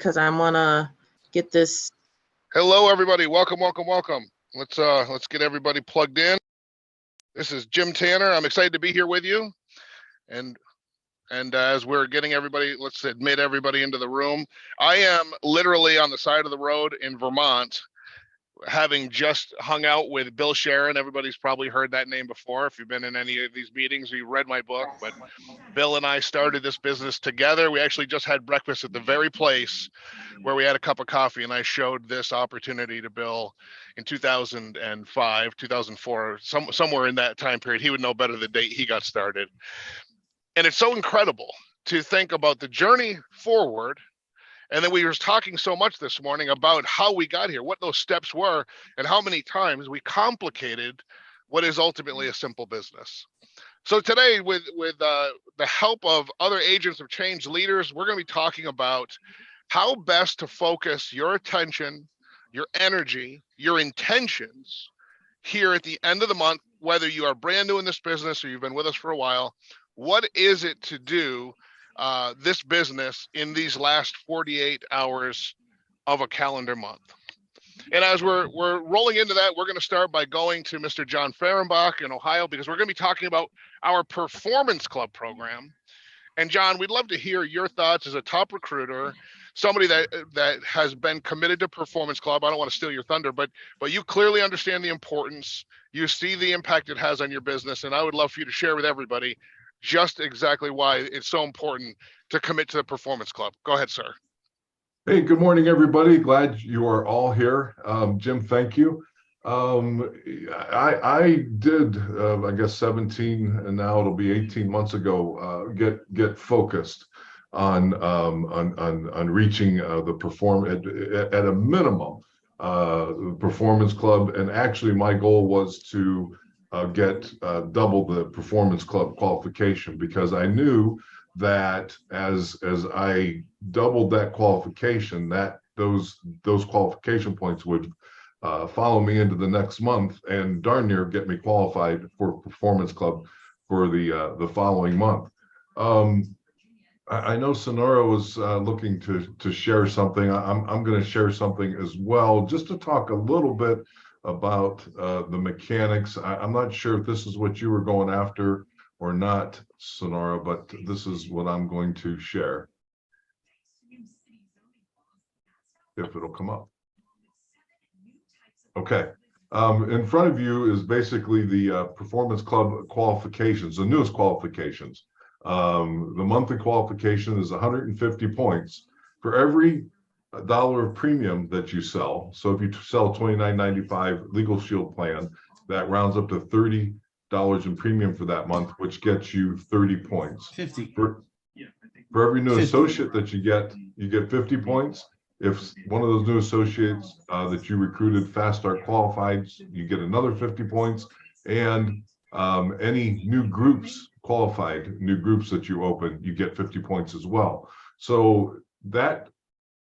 because I want to get this. Hello, everybody. Welcome. Let's get everybody plugged in. This is Jim Tanner. I'm excited to be here with you. And as we're getting everybody, let's admit everybody into the room. I am literally on the side of the road in Vermont, having just hung out with Bill Sharon. Everybody's probably heard that name before if you've been in any of these meetings or you read my book. But Bill and I started this business together. We actually just had breakfast at the very place where we had a cup of coffee, and I showed this opportunity to Bill in 2005, 2004, somewhere in that time period. He would know better the date he got started. And it's so incredible to think about the journey forward. And then we were talking so much this morning about how we got here, what those steps were, and how many times we complicated what is ultimately a simple business. So today, with the help of other agents of change leaders, we're going to be talking about how best to focus your attention, your energy, your intentions here at the end of the month, whether you are brand new in this business or you've been with us for a while. What is it to do this business in these last 48 hours of a calendar month? And as we're rolling into that, we're going to start by going to Mr. John Fehrenbach in Ohio, because we're going to be talking about our Performance Club program. And John, we'd love to hear your thoughts as a top recruiter, somebody that has been committed to Performance Club. I don't want to steal your thunder, but you clearly understand the importance. You see the impact it has on your business, and I would love for you to share with everybody just exactly why it's so important to commit to the Performance Club. Go ahead, sir. Hey, good morning, everybody. Glad you are all here. Jim, thank you. I did, I guess 17, and now it'll be 18 months ago, get focused on reaching the at a minimum, the Performance Club. And actually my goal was to get double the Performance Club qualification, because I knew that as I doubled that qualification, that those qualification points would follow me into the next month and darn near get me qualified for Performance Club for the following month. I know Sonora was looking to share something. I'm going to share something as well, just to talk a little bit about the mechanics. I'm not sure if this is what you were going after or not, Sonora, but this is what I'm going to share, if it'll come up. Okay. In front of you is basically the Performance Club qualifications, the newest qualifications. The monthly qualification is 150 points for every $1 of premium that you sell. So if you sell $29.95 Legal Shield plan, that rounds up to $30 in premium for that month, which gets you 30 points. 50. For every new 50 associate that you get 50 points. If one of those new associates that you recruited fast start qualified, you get another 50 points. And any new groups qualified, new groups that you open, you get 50 points as well. So that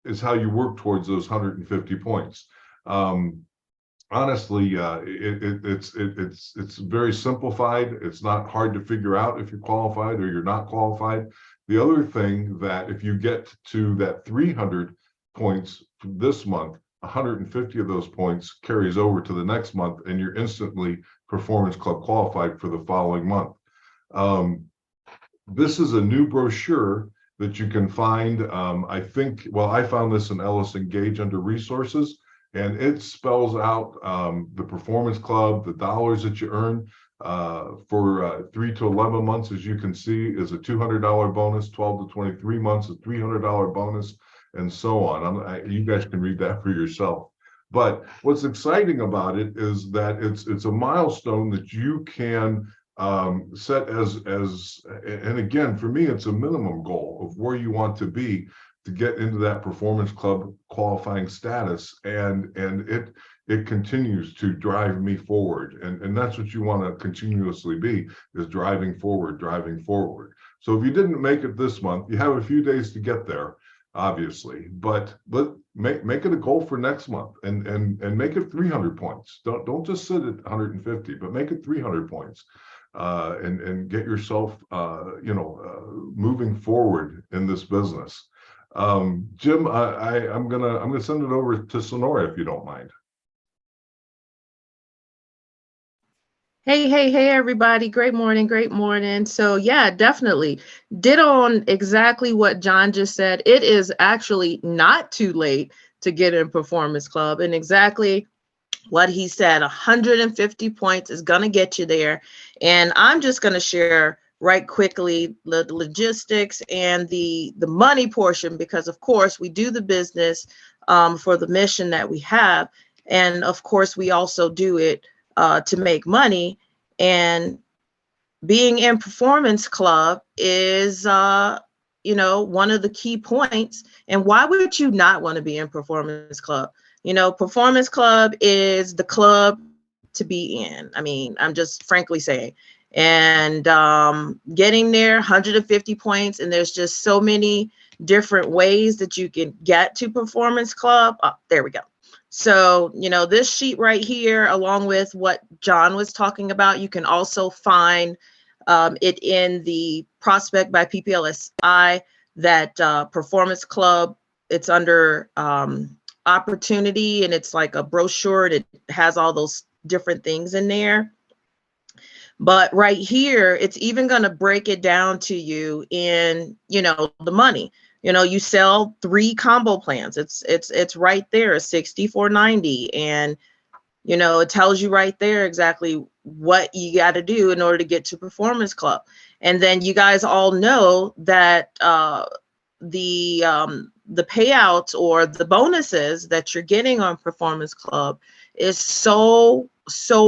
is how you work towards those 150 points. Honestly, it's very simplified. It's not hard to figure out if you're qualified or you're not qualified. The other thing, that if you get to that 300 points this month, 150 of those points carries over to the next month, and you're instantly Performance Club qualified for the following month. This is a new brochure that you can find. I found this in Ellis Engage under resources, and it spells out the Performance Club, the dollars that you earn for 3 to 11 months, as you can see, is a $200 bonus, 12 to 23 months, a $300 bonus, and so on. You guys can read that for yourself. But what's exciting about it is that it's a milestone that you can set as, and again, for me, it's a minimum goal of where you want to be to get into that Performance Club qualifying status, and it continues to drive me forward, and that's what you want to continuously be, is driving forward. So if you didn't make it this month, you have a few days to get there, obviously, but make it a goal for next month, and make it 300 points. Don't just sit at 150, but make it 300 points. And get yourself moving forward in this business. Jim, I'm gonna send it over to Sonora if you don't mind. Hey, everybody. Great morning. Great morning. So yeah, definitely did on exactly what John just said. It is actually not too late to get in Performance Club, and exactly what he said, 150 points is going to get you there. And I'm just going to share right quickly the logistics and the money portion, because of course we do the business for the mission that we have. And of course we also do it to make money. And being in Performance Club is one of the key points. And why would you not want to be in Performance Club? Performance Club is the club to be in. I mean, I'm just frankly saying. And getting there, 150 points, and there's just so many different ways that you can get to Performance Club. Oh, there we go. So, this sheet right here, along with what John was talking about, you can also find it in the Prospect by PPLSI, that Performance Club. It's under opportunity, and it's like a brochure. It has all those different things in there. But right here, it's even going to break it down to you in, the money. You sell 3 combo plans. It's right there, 64.90, and it tells you right there exactly what you got to do in order to get to Performance Club. And then you guys all know that the payouts or the bonuses that you're getting on Performance Club is so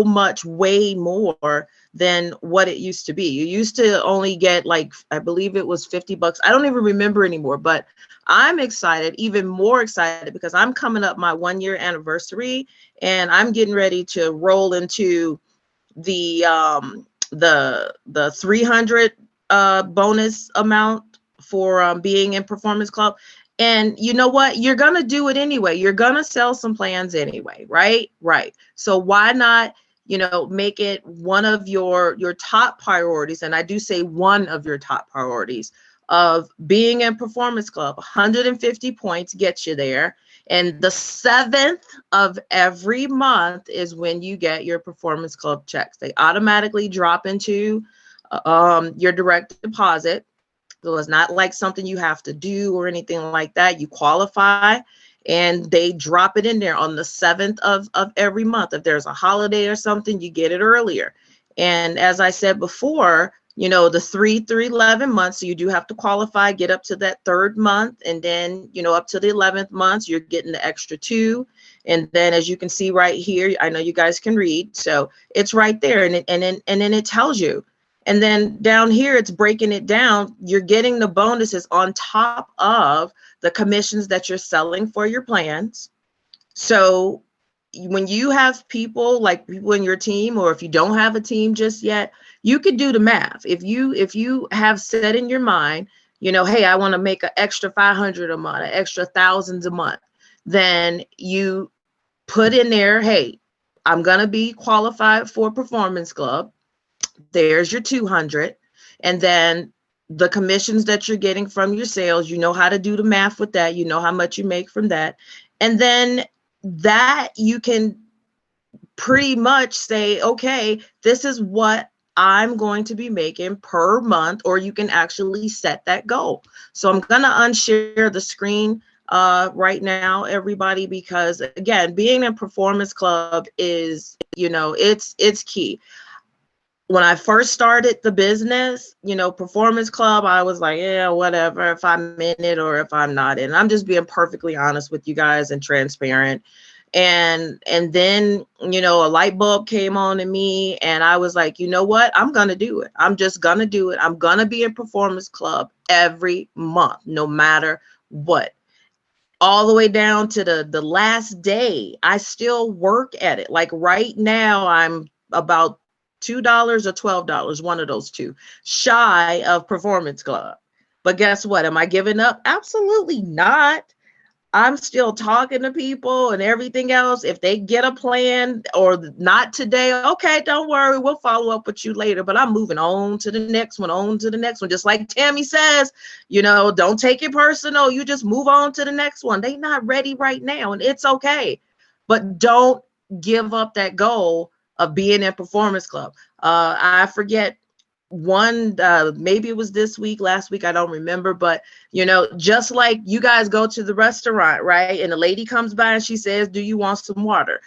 much way more than what it used to be. You used to only get, like, I believe it was $50. I don't even remember anymore, but I'm excited, even more excited, because I'm coming up my 1-year anniversary, and I'm getting ready to roll into the 300 bonus amount for being in Performance Club. And you know what? You're going to do it anyway. You're going to sell some plans anyway, right? Right. So why not, make it one of your top priorities? And I do say one of your top priorities of being in Performance Club. 150 points gets you there. And the 7th of every month is when you get your Performance Club checks. They automatically drop into your direct deposit. So it's not like something you have to do or anything like that. You qualify, and they drop it in there on the 7th of every month. If there's a holiday or something, you get it earlier. And as I said before, the 3 through 11 months, so you do have to qualify, get up to that 3rd month, and then, up to the 11th month, you're getting the extra 2. And then, as you can see right here, I know you guys can read, so it's right there, and then it tells you. And then down here, it's breaking it down. You're getting the bonuses on top of the commissions that you're selling for your plans. So when you have people in your team, or if you don't have a team just yet, you could do the math. If you have set in your mind, hey, I want to make an extra 500 a month, an extra thousands a month, then you put in there, hey, I'm going to be qualified for Performance Club. There's your 200. And then the commissions that you're getting from your sales, you know how to do the math with that. You know how much you make from that. And then that you can pretty much say, okay, this is what I'm going to be making per month, or you can actually set that goal. So I'm going to unshare the screen right now, everybody, because again, being in Performance Club is, it's key. When I first started the business, Performance Club, I was like, yeah, whatever, if I'm in it or if I'm not in. I'm just being perfectly honest with you guys and transparent. And then, a light bulb came on in me, and I was like, you know what? I'm going to do it. I'm just going to do it. I'm going to be in Performance Club every month, no matter what. All the way down to the last day, I still work at it. Like right now, I'm about $2 or $12, one of those two, shy of Performance Club. But guess what? Am I giving up? Absolutely not. I'm still talking to people and everything else. If they get a plan or not today, okay, don't worry, we'll follow up with you later. But I'm moving on to the next one, on to the next one. Just like Tammy says, don't take it personal. You just move on to the next one. They're not ready right now, and it's okay. But don't give up that goal of being in Performance Club. I forget maybe it was this week, last week, I don't remember, but just like you guys go to the restaurant, right, and the lady comes by and she says, do you want some water?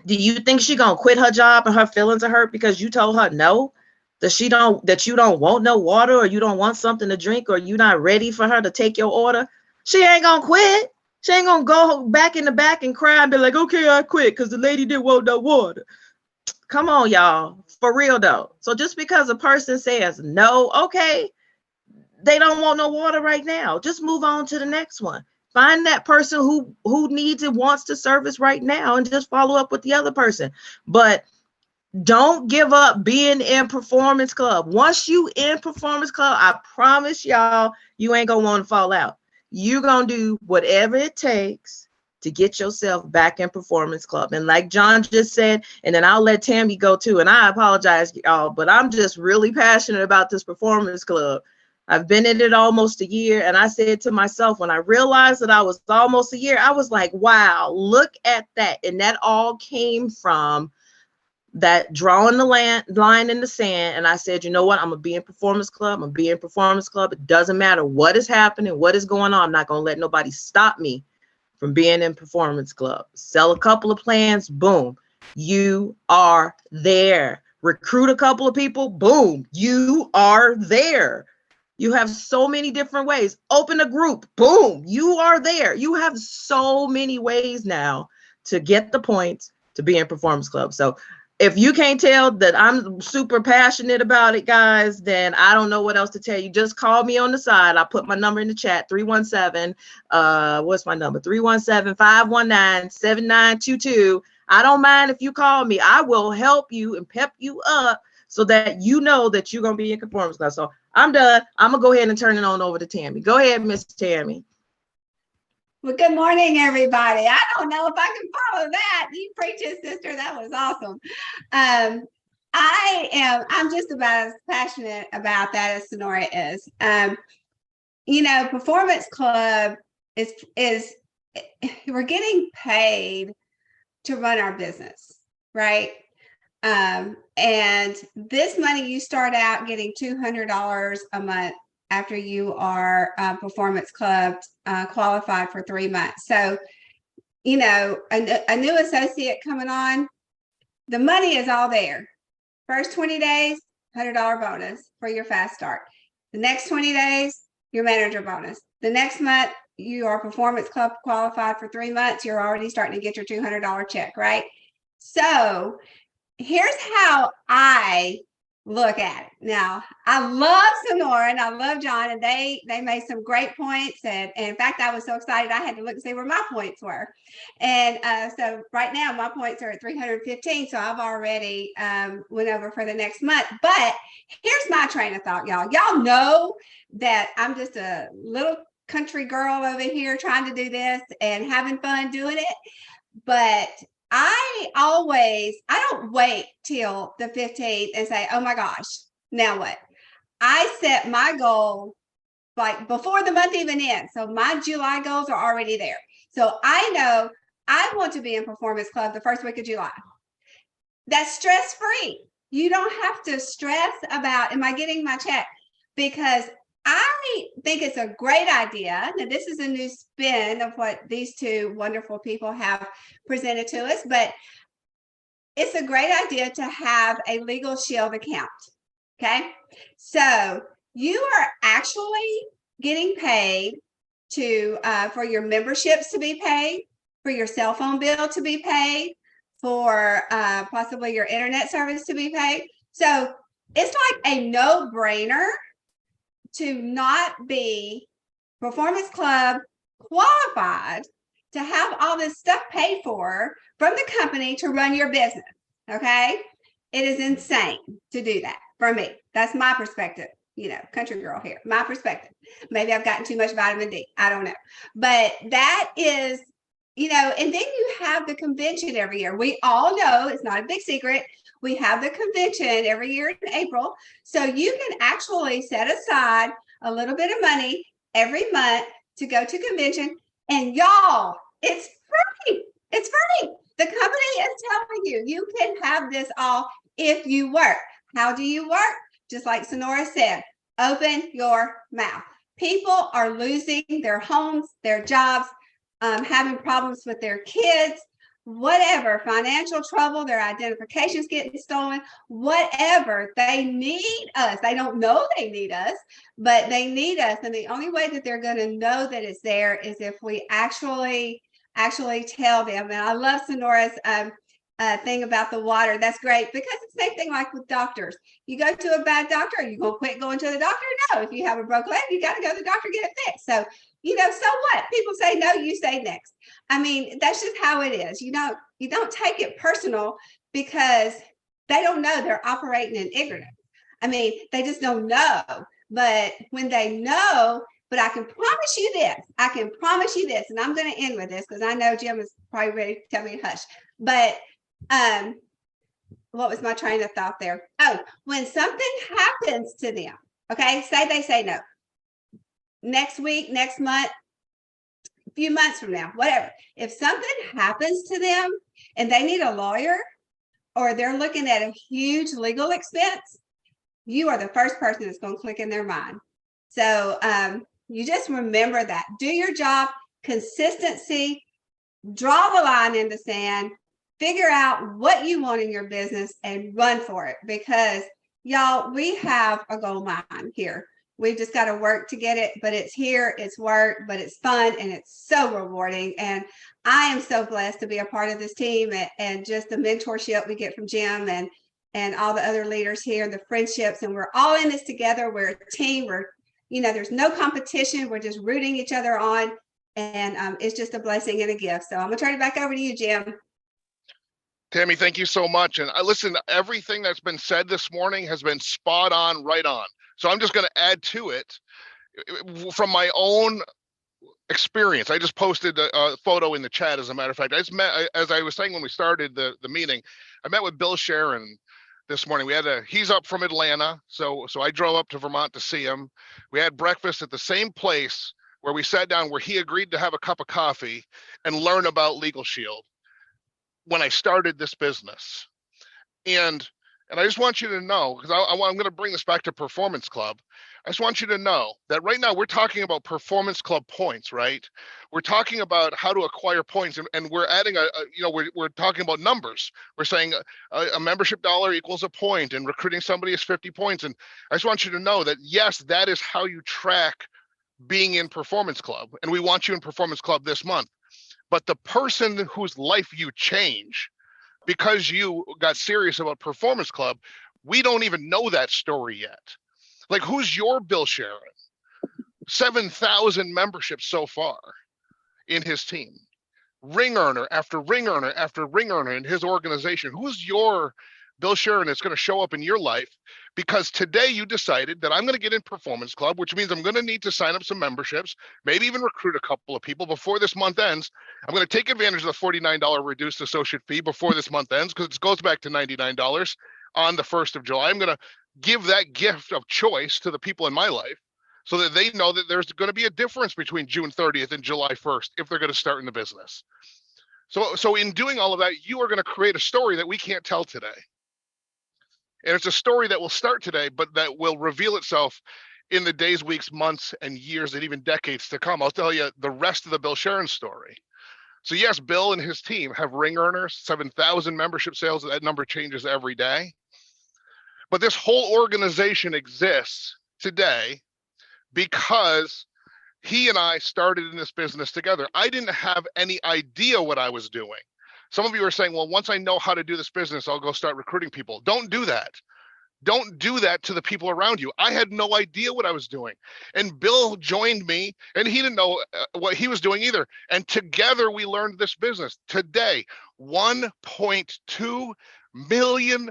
Do you think she gonna quit her job and her feelings are hurt because you told her no, that you don't want no water, or you don't want something to drink, or you're not ready for her to take your order? She ain't gonna quit. She ain't gonna go back in the back and cry and be like, okay, I quit because the lady didn't want no water. Come on, y'all, for real though. So just because a person says no, okay, they don't want no water right now, just move on to the next one. Find that person who needs and wants the service right now and just follow up with the other person. But don't give up being in Performance Club. Once you in Performance Club, I promise y'all, you ain't gonna want to fall out. You're gonna do whatever it takes to get yourself back in Performance Club. And like John just said, and then I'll let Tammy go too, and I apologize, y'all, but I'm just really passionate about this Performance Club. I've been in it almost a year, and I said to myself, when I realized that I was almost a year, I was like, wow, look at that. And that all came from that drawing the line in the sand. And I said, you know what? I'm gonna be in Performance Club. I'm gonna be in Performance Club. It doesn't matter what is happening, what is going on. I'm not gonna let nobody stop me from being in Performance Club. Sell a couple of plans, boom, you are there. Recruit a couple of people, boom, you are there. You have so many different ways. Open a group, boom, you are there. You have so many ways now to get the points to be in Performance Club. So if you can't tell that I'm super passionate about it, guys, then I don't know what else to tell you. Just call me on the side. I'll put my number in the chat, 317, what's my number? 317-519-7922. I don't mind if you call me. I will help you and pep you up so that you know that you're going to be in Performance Club. So I'm done. I'm going to go ahead and turn it on over to Tammy. Go ahead, Miss Tammy. Well, good morning, everybody. I don't know if I can follow that. You preach it, sister. That was awesome. I'm just about as passionate about that as Sonora is. Performance Club is we're getting paid to run our business, right? And this money, you start out getting $200 a month after you are Performance Club qualified for 3 months. So, a new associate coming on, the money is all there. First 20 days, $100 bonus for your fast start. The next 20 days, your manager bonus. The next month, you are Performance Club qualified for 3 months. You're already starting to get your $200 check, right? So here's how I look at it. Now, I love Sonora and I love John, and they made some great points. And in fact, I was so excited I had to look and see where my points were. And so right now my points are at 315. So I've already went over for the next month. But here's my train of thought, y'all. Y'all know that I'm just a little country girl over here trying to do this and having fun doing it. But I don't wait till the 15th and say, oh my gosh, now what? I set my goal like before the month even ends. So my July goals are already there. So I know I want to be in Performance Club the first week of July. That's stress-free. You don't have to stress about, am I getting my check? Because I think it's a great idea. Now, this is a new spin of what these two wonderful people have presented to us, but it's a great idea to have a Legal Shield account, okay? So you are actually getting paid for your memberships to be paid, for your cell phone bill to be paid, for possibly your internet service to be paid. So it's like a no-brainer to not be Performance Club qualified to have all this stuff paid for from the company to run your business, okay? It is insane to do that for me. That's my perspective. country girl here, my perspective. Maybe I've gotten too much vitamin D. I don't know. But that is, and then you have the convention every year. We all know it's not a big secret. We have the convention every year in April. So you can actually set aside a little bit of money every month to go to convention. And y'all, it's free. It's free. The company is telling you, you can have this all if you work. How do you work? Just like Sonora said, open your mouth. People are losing their homes, their jobs, having problems with their kids, whatever, financial trouble, their identifications getting stolen, whatever. They need us. They don't know they need us, but they need us. And the only way that they're going to know that it's there is if we actually tell them. And I love Sonora's thing about the water. That's great, because it's the same thing like with doctors. You go to a bad doctor, are you going to quit going to the doctor? No. If you have a broken leg, you got to go to the doctor, get it fixed. So, so what? People say no, you say next. I mean, that's just how it is. You don't take it personal, because they don't know, they're operating in ignorance. I mean, they just don't know. But when they know, but I can promise you this, and I'm going to end with this because I know Jim is probably ready to tell me to hush. But what was my train of thought there? Oh, when something happens to them, okay, say they say no. Next week, next month, a few months from now, whatever. If something happens to them and they need a lawyer, or they're looking at a huge legal expense, you are the first person that's going to click in their mind. So you just remember that. Do your job, consistency, draw the line in the sand, figure out what you want in your business and run for it, because y'all, we have a gold mine here. We've just got to work to get it, but it's here, it's work, but it's fun and it's so rewarding. And I am so blessed to be a part of this team, and just the mentorship we get from Jim and all the other leaders here, the friendships, and we're all in this together. We're a team. There's no competition. We're just rooting each other on, and it's just a blessing and a gift. So I'm gonna turn it back over to you, Jim. Tammy, thank you so much. And listen, everything that's been said this morning has been spot on, right on. So I'm just going to add to it from my own experience. I just posted a photo in the chat, as a matter of fact. I just met, as I was saying when we started the meeting, I met with Bill Sharon this morning. He's up from Atlanta, so I drove up to Vermont to see him. We had breakfast at the same place where we sat down, where he agreed to have a cup of coffee and learn about Legal Shield when I started this business. And I just want you to know, because I'm going to bring this back to Performance Club. I just want you to know that right now we're talking about Performance Club points, right? We're talking about how to acquire points, and we're adding we're talking about numbers. We're saying a membership dollar equals a point, and recruiting somebody is 50 points. And I just want you to know that, yes, that is how you track being in Performance Club. And we want you in Performance Club this month. But the person whose life you change because you got serious about Performance Club, we don't even know that story yet. Like, who's your Bill Sharon? 7,000 memberships so far in his team. Ring earner after ring earner after ring earner in his organization. Who's your Bill Sharon that's going to show up in your life? Because today you decided that I'm going to get in Performance Club, which means I'm going to need to sign up some memberships, maybe even recruit a couple of people before this month ends. I'm going to take advantage of the $49 reduced associate fee before this month ends, because it goes back to $99 on the 1st of July. I'm going to give that gift of choice to the people in my life so that they know that there's going to be a difference between June 30th and July 1st if they're going to start in the business. So in doing all of that, you are going to create a story that we can't tell today. And it's a story that will start today, but that will reveal itself in the days, weeks, months, and years, and even decades to come. I'll tell you the rest of the Bill Sharon story. So yes, Bill and his team have ring earners, 7,000 membership sales. That number changes every day. But this whole organization exists today because he and I started in this business together. I didn't have any idea what I was doing. Some of you are saying, well, once I know how to do this business, I'll go start recruiting people. Don't do that. Don't do that to the people around you. I had no idea what I was doing. And Bill joined me, and he didn't know what he was doing either. And together we learned this business. Today, $1.2 million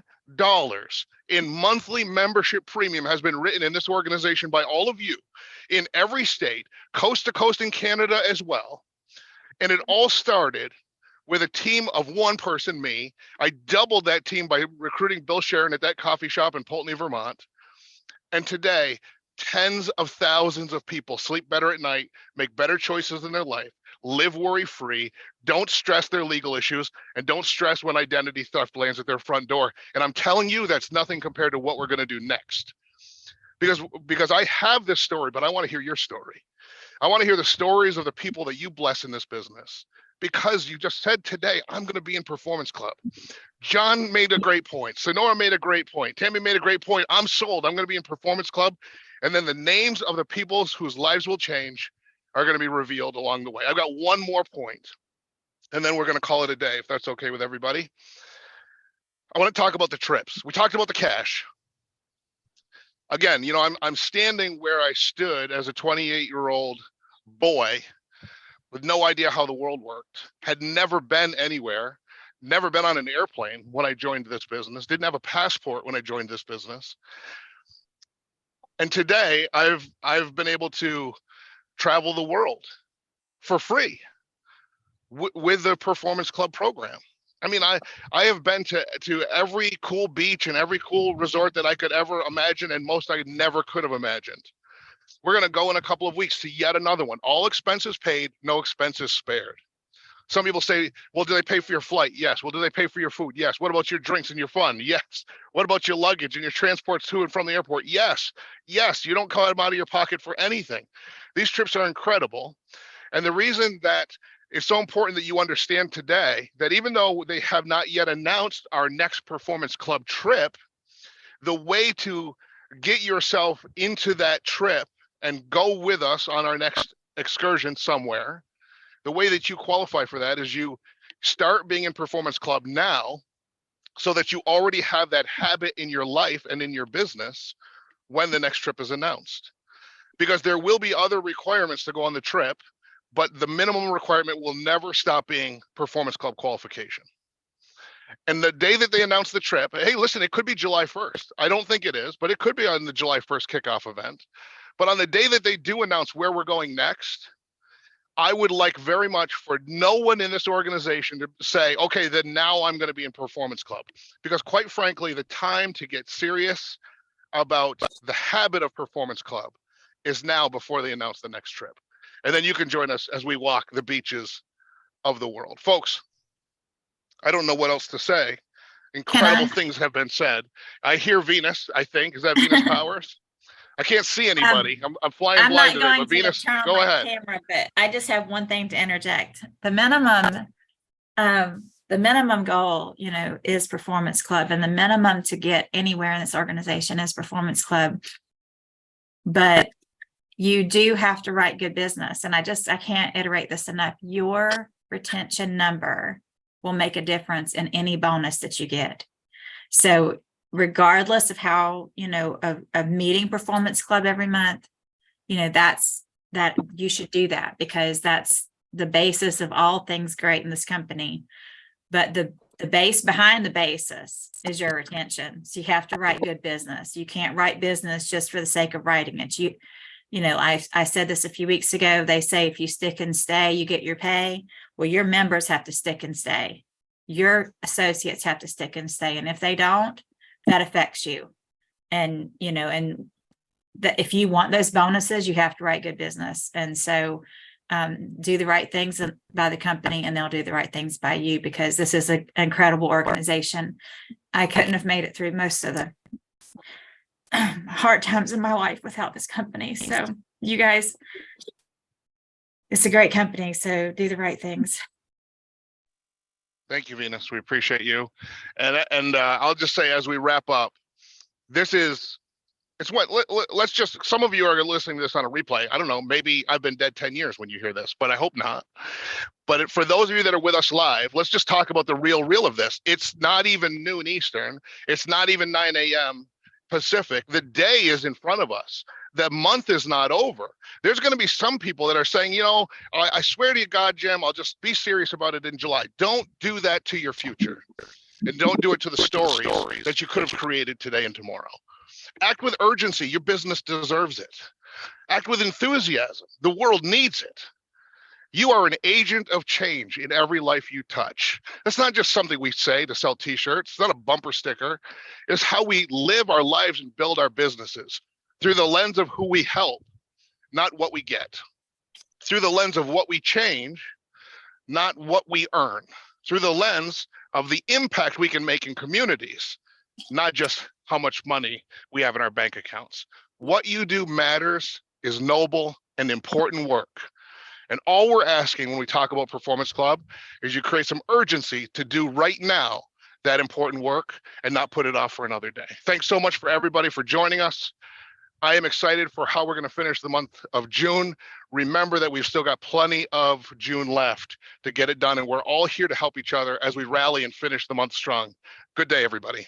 in monthly membership premium has been written in this organization by all of you in every state, coast to coast in Canada as well. And it all started with a team of one person, me. I doubled that team by recruiting Bill Sharon at that coffee shop in Pulteney, Vermont. And today, tens of thousands of people sleep better at night, make better choices in their life, live worry-free, don't stress their legal issues, and don't stress when identity theft lands at their front door. And I'm telling you, that's nothing compared to what we're going to do next. Because I have this story, but I want to hear your story. I want to hear the stories of the people that you bless in this business. Because you just said today, I'm going to be in Performance Club. John made a great point. Sonora made a great point. Tammy made a great point. I'm sold. I'm going to be in Performance Club. And then the names of the people whose lives will change are going to be revealed along the way. I've got one more point, and then we're going to call it a day, if that's okay with everybody. I want to talk about the trips. We talked about the cash. Again, you know, I'm standing where I stood as a 28-year-old boy with no idea how the world worked, had never been anywhere, never been on an airplane when I joined this business, didn't have a passport when I joined this business. And today I've been able to travel the world for free with the Performance Club program. I mean, I have been to every cool beach and every cool resort that I could ever imagine, and most I never could have imagined. We're going to go in a couple of weeks to yet another one. All expenses paid, no expenses spared. Some people say, well, do they pay for your flight? Yes. Well, do they pay for your food? Yes. What about your drinks and your fun? Yes. What about your luggage and your transports to and from the airport? Yes. Yes. You don't come out of your pocket for anything. These trips are incredible. And the reason that it's so important that you understand today that even though they have not yet announced our next Performance Club trip, the way to get yourself into that trip and go with us on our next excursion somewhere, the way that you qualify for that is you start being in Performance Club now so that you already have that habit in your life and in your business when the next trip is announced. Because there will be other requirements to go on the trip, but the minimum requirement will never stop being Performance Club qualification. And the day that they announce the trip, hey, listen, it could be July 1st. I don't think it is, but it could be on the July 1st kickoff event. But on the day that they do announce where we're going next, I would like very much for no one in this organization to say, okay, then now I'm going to be in Performance Club. Because quite frankly, the time to get serious about the habit of Performance Club is now before they announce the next trip. And then you can join us as we walk the beaches of the world. Folks, I don't know what else to say. Incredible things have been said. I hear Venus, I think. Is that Venus Powers? I can't see anybody. I'm flying blind today, but Venus, go ahead. Camera, but I just have one thing to interject. The minimum goal, you know, is Performance Club, and the minimum to get anywhere in this organization is Performance Club. But you do have to write good business. And I can't iterate this enough. Your retention number will make a difference in any bonus that you get. So regardless of how, you know, of meeting Performance Club every month, you know, that you should do that, because that's the basis of all things great in this company. But the base behind the basis is your retention. So you have to write good business. You can't write business just for the sake of writing it. You know, I said this a few weeks ago. They say if you stick and stay, you get your pay. Well, your members have to stick and stay. Your associates have to stick and stay. And if they don't, that affects you. And, you know, and that if you want those bonuses, you have to write good business. And so do the right things by the company, and they'll do the right things by you, because this is an incredible organization. I couldn't have made it through most of the hard times in my life without this company. So you guys, it's a great company. So do the right things. Thank you, Venus. We appreciate you. And I'll just say, as we wrap up, let's just, some of you are listening to this on a replay. I don't know, maybe I've been dead 10 years when you hear this, but I hope not. But for those of you that are with us live, let's just talk about the real of this. It's not even noon Eastern. It's not even 9 a.m. Pacific. The day is in front of us. The month is not over. There's going to be some people that are saying, you know, I swear to you, God, Jim, I'll just be serious about it in July. Don't do that to your future. and don't do it to the stories that you could have created today and tomorrow. Act with urgency. Your business deserves it. Act with enthusiasm. The world needs it. You are an agent of change in every life you touch. That's not just something we say to sell t-shirts. It's not a bumper sticker. It's how we live our lives and build our businesses through the lens of who we help, not what we get. Through the lens of what we change, not what we earn. Through the lens of the impact we can make in communities, not just how much money we have in our bank accounts. What you do matters, is noble and important work. And all we're asking when we talk about Performance Club is you create some urgency to do right now that important work and not put it off for another day. Thanks so much for everybody for joining us. I am excited for how we're going to finish the month of June. Remember that we've still got plenty of June left to get it done, and we're all here to help each other as we rally and finish the month strong. Good day, everybody.